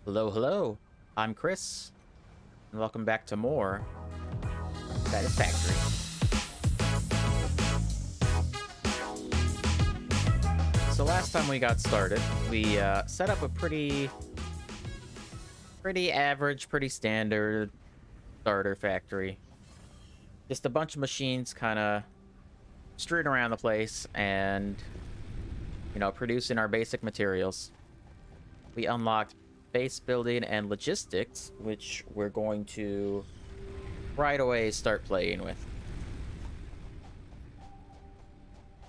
Hello, hello. I'm Chris, and welcome back to more Satisfactory. So last time we got started, we set up a pretty average, pretty standard starter factory. Just a bunch of machines kind of strewn around the place and, producing our basic materials. We unlocked base building and logistics, which we're going to right away start playing with.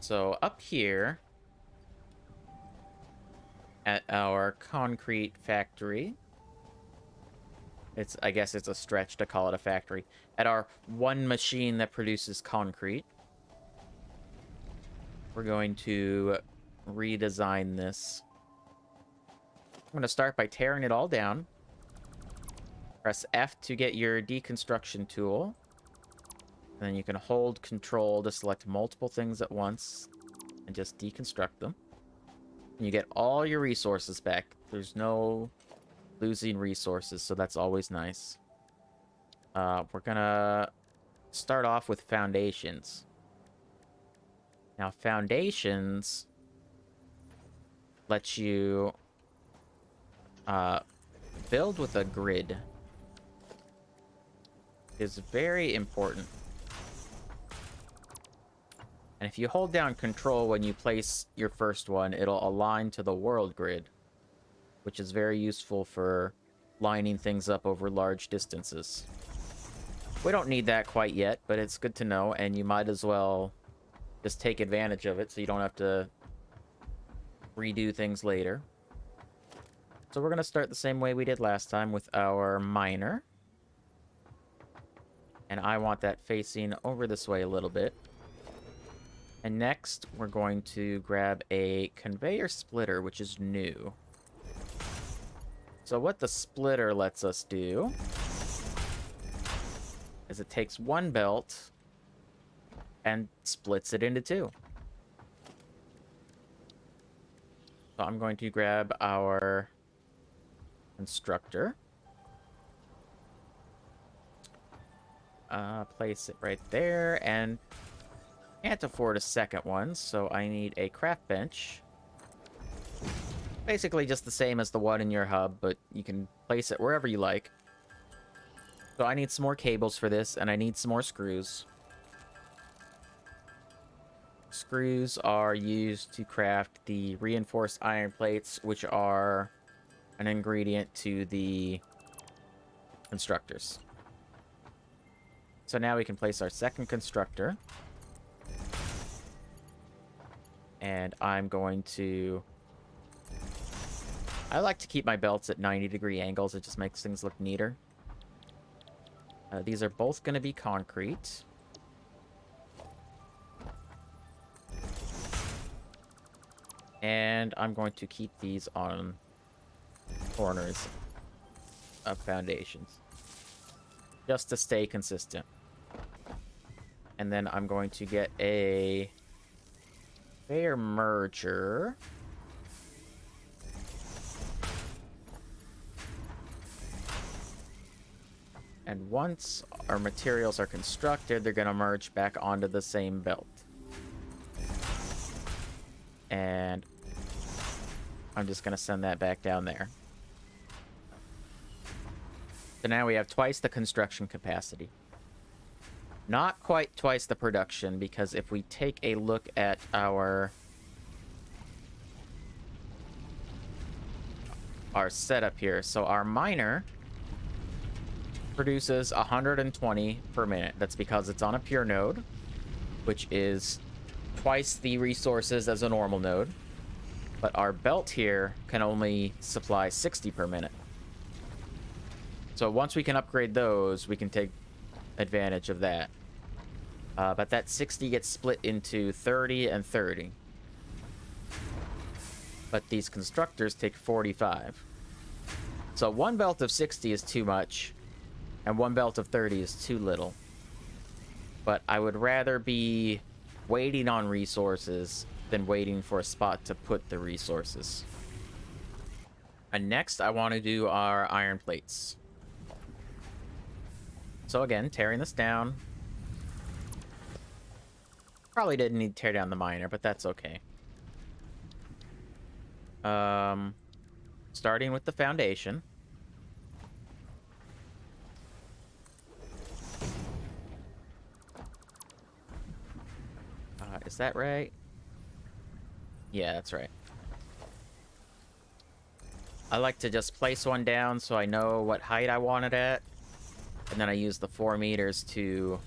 So up here at our concrete factory, I guess it's a stretch to call it a factory. At our one machine that produces concrete, we're going to redesign this. I'm going to start by tearing it all down. Press F to get your deconstruction tool. And then you can hold Control to select multiple things at once and just deconstruct them. And you get all your resources back. There's no losing resources, so that's always nice. We're going to start off with foundations. Now, foundations let you build with a grid. Is very important. And if you hold down Control when you place your first one, it'll align to the world grid, which is very useful for lining things up over large distances. We don't need that quite yet, but it's good to know, and you might as well just take advantage of it so you don't have to redo things later. So we're going to start the same way we did last time with our miner. And I want that facing over this way a little bit. And next, we're going to grab a conveyor splitter, which is new. So what the splitter lets us do is it takes one belt and splits it into two. So I'm going to grab our constructor. Place it right there, and can't afford a second one, so I need a craft bench. Basically just the same as the one in your hub, but you can place it wherever you like. So I need some more cables for this, and I need some more screws. Screws are used to craft the reinforced iron plates, which are an ingredient to the constructors. So now we can place our second constructor. And I'm going to... I like to keep my belts at 90-degree angles. It just makes things look neater. These are both going to be concrete. And I'm going to keep these on corners of foundations, just to stay consistent. And then I'm going to get a conveyor merger. And once our materials are constructed, they're going to merge back onto the same belt. And I'm just going to send that back down there. So now we have twice the construction capacity. Not quite twice the production, because if we take a look at our setup here, so our miner produces 120 per minute. That's because it's on a pure node, which is twice the resources as a normal node. But our belt here can only supply 60 per minute. So once we can upgrade those, we can take advantage of that. But that 60 gets split into 30 and 30. But these constructors take 45. So one belt of 60 is too much, and one belt of 30 is too little. But I would rather be waiting on resources than waiting for a spot to put the resources. And next, I want to do our iron plates. So again, tearing this down. Probably didn't need to tear down the miner, but that's okay. Starting with the foundation. Is that right? Yeah, that's right. I like to just place one down so I know what height I want it at. And then I use the 4 meters to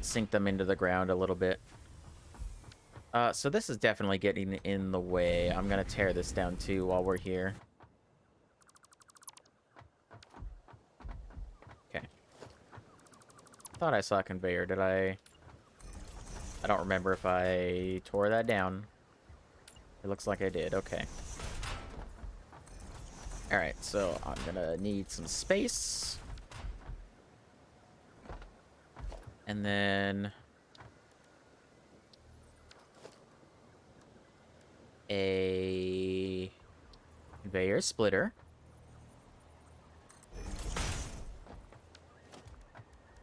sink them into the ground a little bit. So this is definitely getting in the way. I'm going to tear this down too while we're here. Okay. Thought I saw a conveyor. Did I? I don't remember if I tore that down. It looks like I did. Okay. Alright, so I'm gonna need some space. And then a conveyor splitter.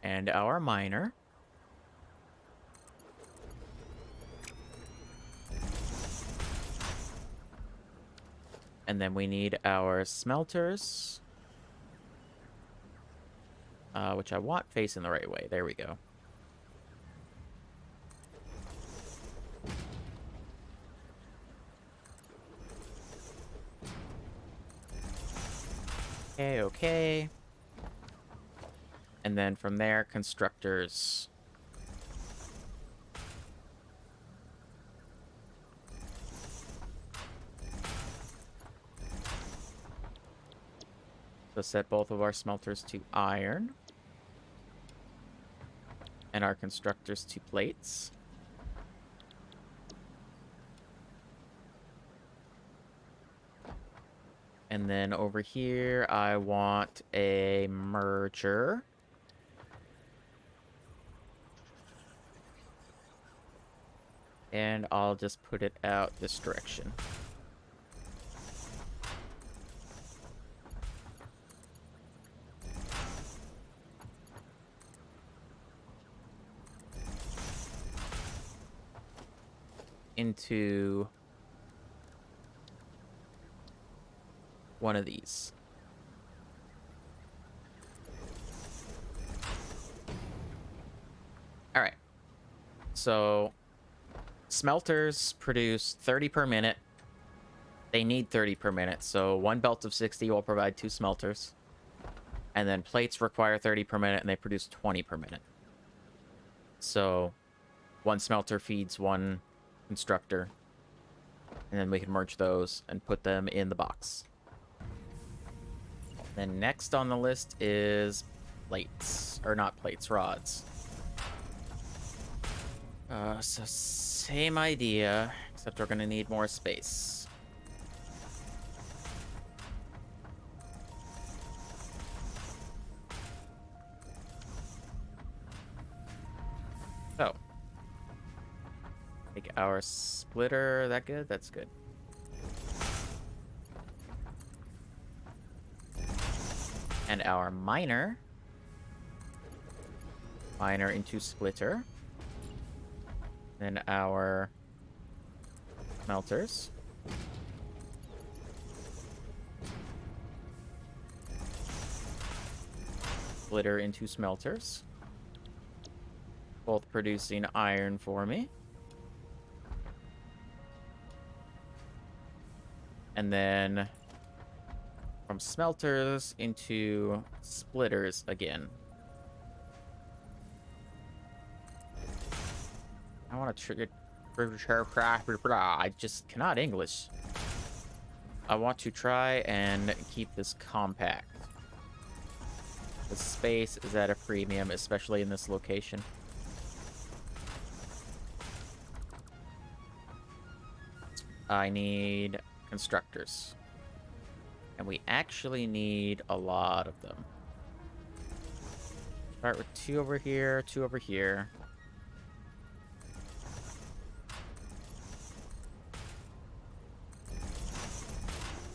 And our miner. And then we need our smelters. Which I want facing the right way. There we go. Okay, okay. And then from there, constructors. So set both of our smelters to iron. And our constructors to plates. And then over here, I want a merger. And I'll just put it out this direction. Into one of these. All right. So smelters produce 30 per minute. They need 30 per minute, so one belt of 60 will provide 2 smelters. And then plates require 30 per minute, and they produce 20 per minute. So one smelter feeds one constructor. And then we can merge those and put them in the box. Then next on the list is plates. Or not plates, rods. So same idea, except we're going to need more space. So, take our splitter. That good? That's good. And our miner. Miner into splitter. Then our smelters. Splitter into smelters. Both producing iron for me. And then from smelters into splitters again. I want to trigger. I just cannot English. I want to try and keep this compact. The space is at a premium, especially in this location. I need constructors. And we actually need a lot of them. Start with 2 over here, 2 over here.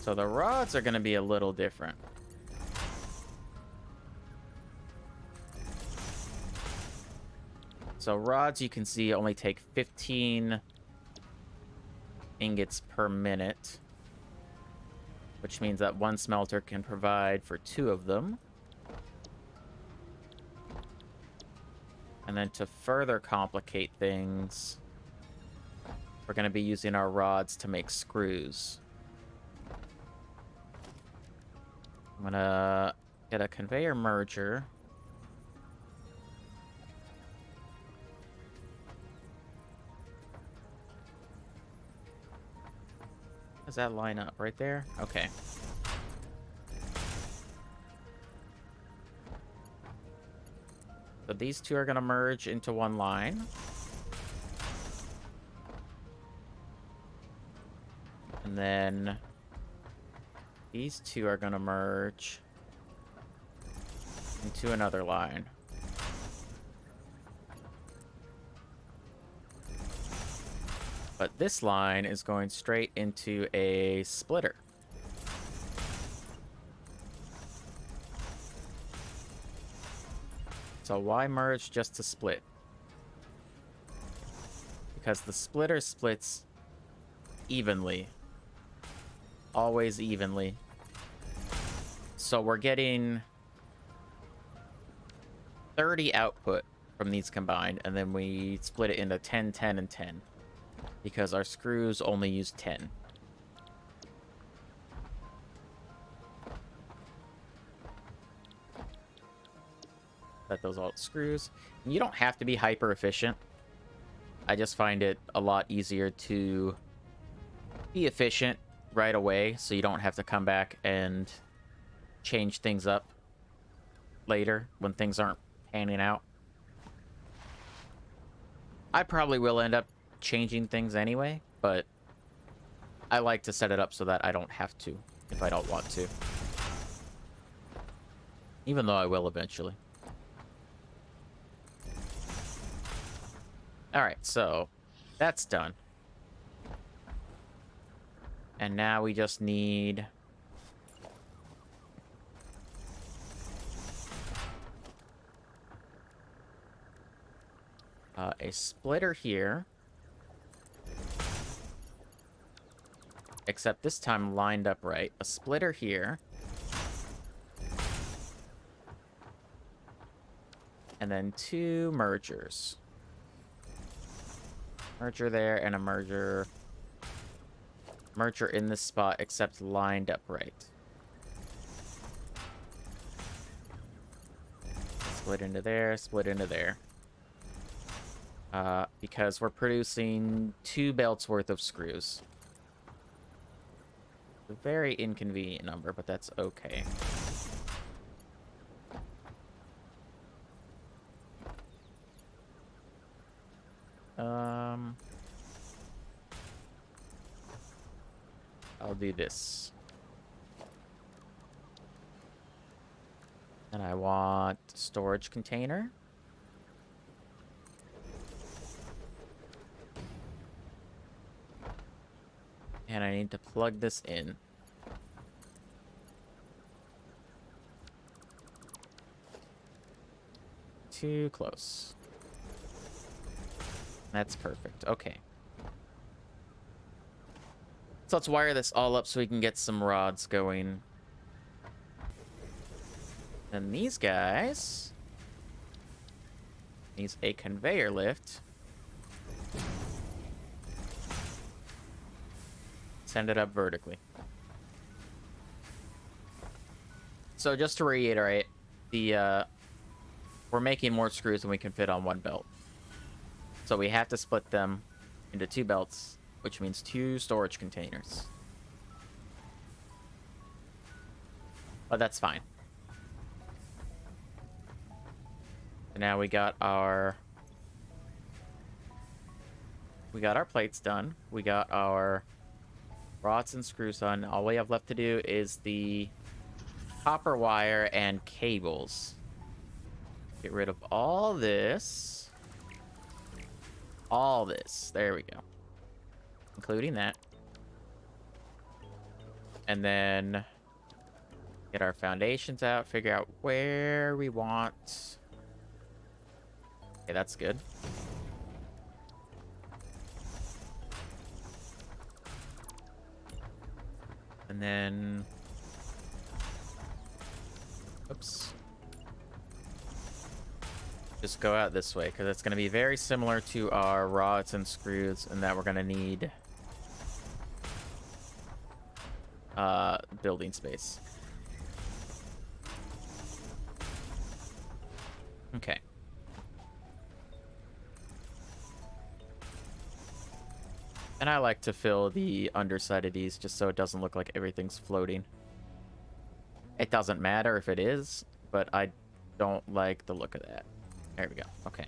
So the rods are going to be a little different. So rods, you can see, only take 15 ingots per minute, which means that one smelter can provide for 2 of them. And then to further complicate things, we're going to be using our rods to make screws. I'm going to get a conveyor merger. Does that line up right there? Okay. So these 2 are going to merge into one line. And then these 2 are going to merge into another line. But this line is going straight into a splitter. So why merge just to split? Because the splitter splits evenly. Always evenly. So we're getting 30 output from these combined, and then we split it into 10, 10, and 10. Because our screws only use 10. Set those alt screws. You don't have to be hyper efficient. I just find it a lot easier to be efficient right away, so you don't have to come back and change things up later when things aren't panning out. I probably will end up changing things anyway, but I like to set it up so that I don't have to if I don't want to. Even though I will eventually. Alright, so that's done. And now we just need a splitter here. Except this time lined up right. A splitter here. And then 2 mergers. Merger there and a merger. Merger in this spot, except lined up right. Split into there, split into there. Because we're producing 2 belts worth of screws. A very inconvenient number, but that's okay. I'll do this. And I want storage container. And I need to plug this in. Too close. That's perfect. Okay. So let's wire this all up so we can get some rods going. And these guys needs a conveyor lift. Send it up vertically. So just to reiterate, we're making more screws than we can fit on one belt. So we have to split them into 2 belts, which means 2 storage containers. But that's fine. And now we got our plates done. We got our rods and screws done. All we have left to do is the copper wire and cables. Get rid of all this. All this. There we go. Including that. And then get our foundations out, figure out where we want. Okay, that's good. And then... Oops. Just go out this way, because it's going to be very similar to our rods and screws, and that we're going to need building space. Okay. And I like to fill the underside of these just so it doesn't look like everything's floating. It doesn't matter if it is, but I don't like the look of that. There we go. Okay.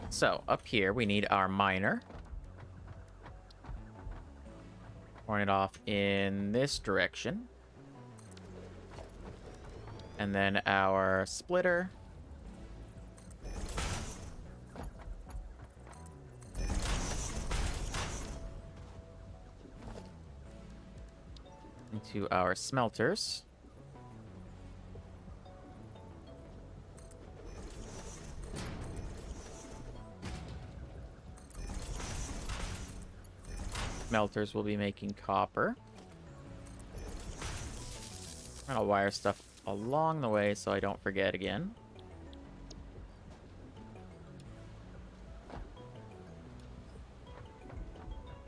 So, up here, we need our miner. Point it off in this direction. And then our splitter. Into our smelters. Smelters will be making copper. I'll wire stuff along the way so I don't forget again.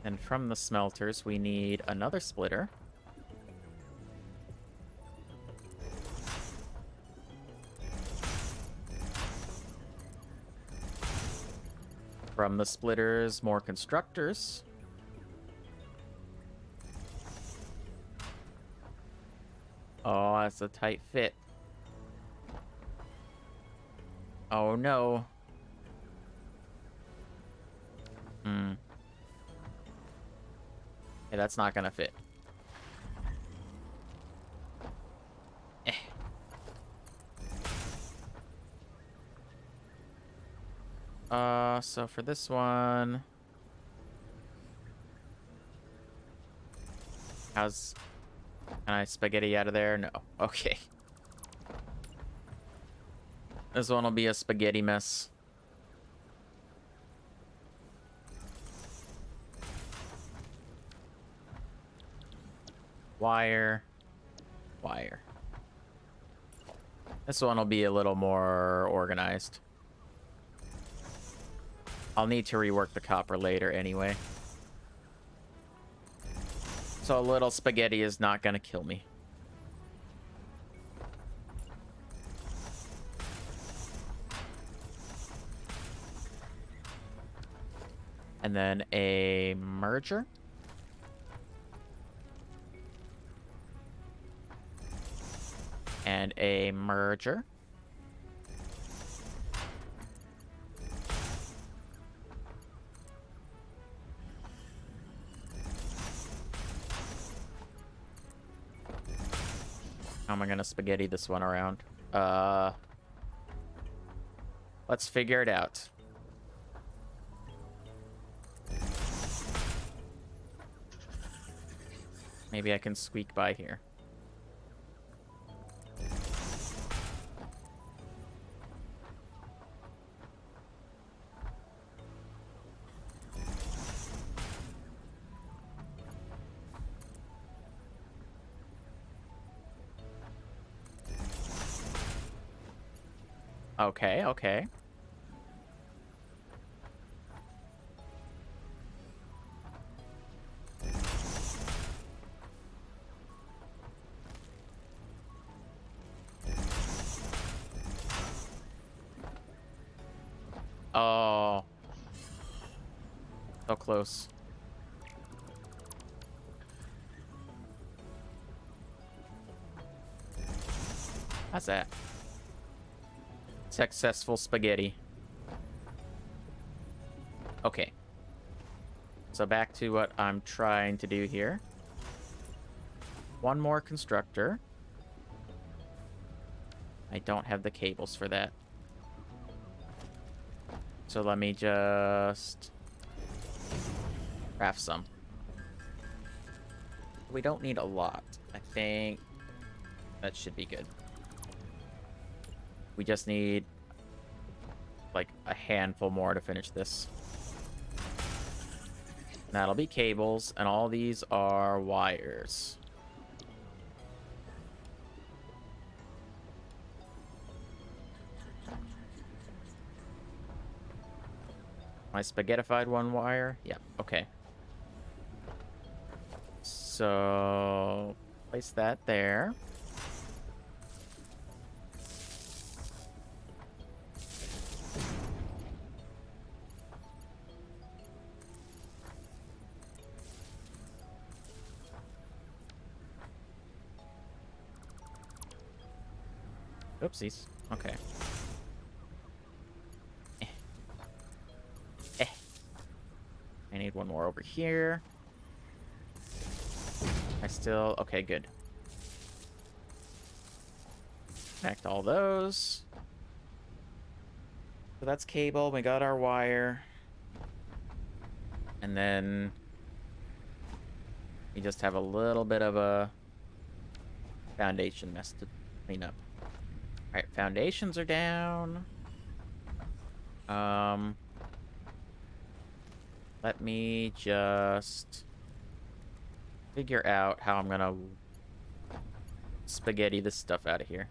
And from the smelters, we need another splitter. From the splitters, more constructors. Oh, that's a tight fit. Oh, no. Hmm. Hey, that's not gonna fit. Eh. So for this one... How's... Can I spaghetti out of there? No. Okay. This one will be a spaghetti mess. Wire. Wire. This one will be a little more organized. I'll need to rework the copper later anyway. So a little spaghetti is not gonna kill me. And then a merger. And a merger. How am I gonna spaghetti this one around? Let's figure it out. Maybe I can squeak by here. Okay, okay. Oh. So close. How's that? Successful spaghetti. Okay. So back to what I'm trying to do here. One more constructor. I don't have the cables for that. So let me just Craft some. We don't need a lot. I think that should be good. We just need like a handful more to finish this. That'll be cables, and all these are wires. My spaghettified one wire? Yeah, okay. So, place that there. Oopsies. Okay. I need one more over here. Okay, good. Connect all those. So that's cable. We got our wire. And then we just have a little bit of a foundation mess to clean up. Alright, foundations are down. Let me just figure out how I'm gonna spaghetti this stuff out of here.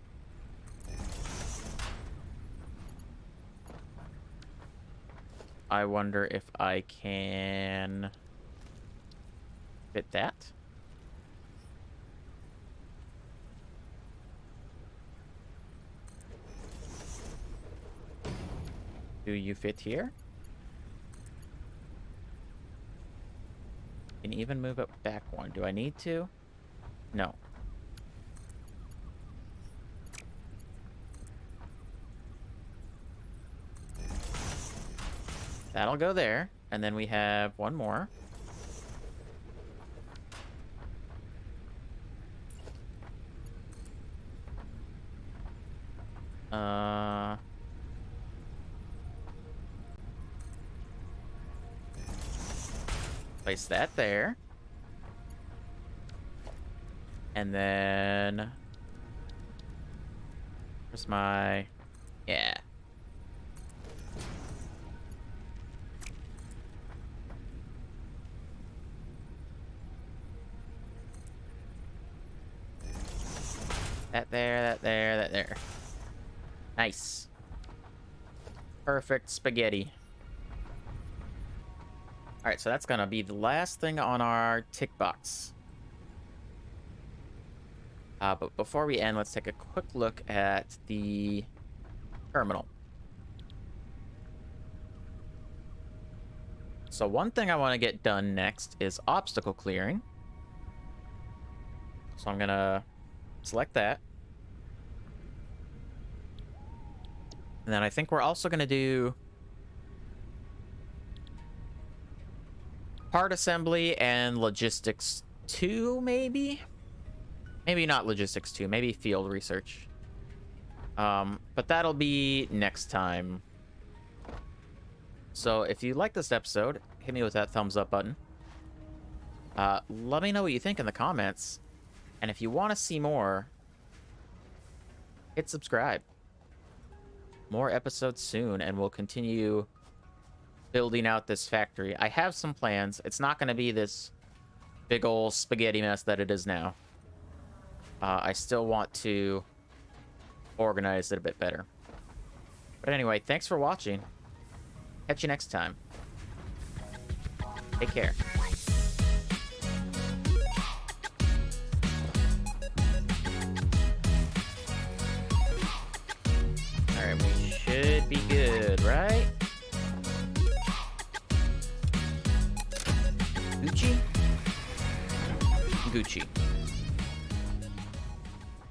I wonder if I can fit that. Do you fit here? Can even move it back one. Do I need to? No. That'll go there. And then we have one more. Place that there. And then... Where's my... Yeah. That there, that there, that there. Nice. Perfect spaghetti. Alright, so that's gonna be the last thing on our tick box. But before we end, let's take a quick look at the terminal. So one thing I want to get done next is obstacle clearing. So I'm gonna select that. And then I think we're also gonna do part assembly and logistics 2, maybe? Maybe not logistics 2, maybe field research. But that'll be next time. So if you like this episode, hit me with that thumbs up button. Let me know what you think in the comments. And if you want to see more, hit subscribe. More episodes soon, and we'll continue building out this factory. I have some plans. It's not going to be this big old spaghetti mess that it is now. I still want to organize it a bit better. But anyway, thanks for watching. Catch you next time. Take care. Alright, we should be good, right? Gucci? Gucci.